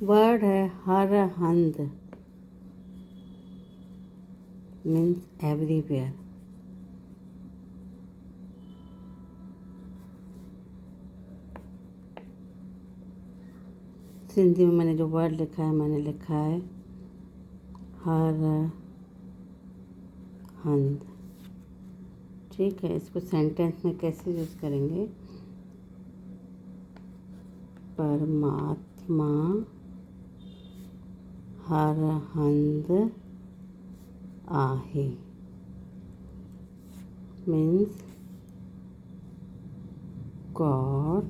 Word है हर हंद, means everywhere. Sindhi में मैंने जो वर्ड लिखा है, मैंने लिखा है हर हंद। ठीक है, इसको सेंटेंस में कैसे यूज़ करेंगे? परमात्मा हर हंद आहे, मीन्स गॉड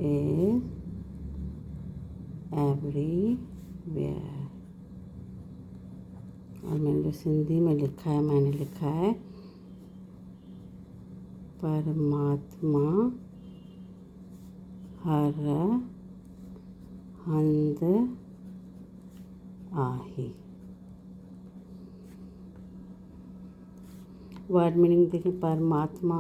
इज एवरीवेयर। और मैंने जो सिंधी में लिखा है, मैंने लिखा है परमात्मा हर हंद आहे। वर्ड मीनिंग देखिए, परमात्मा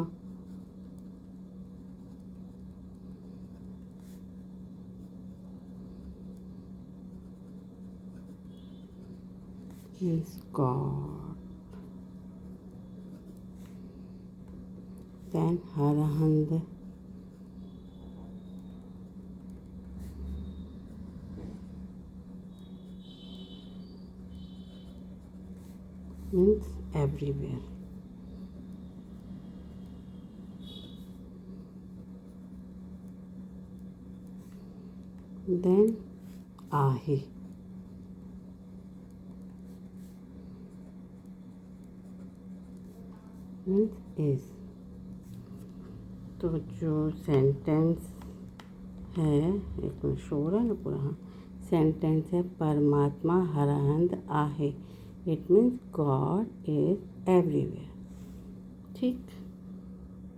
मीन्स गॉड, देन हर हंद मीन्स एवरीवेयर। देन आहे मीन्स इज। तो जो सेंटेंस है, एक मिनट शो हो रहा है ना पूरा, हाँ, सेंटेंस है परमात्मा हर हंद आहे, it means God is everywhere. ठीक।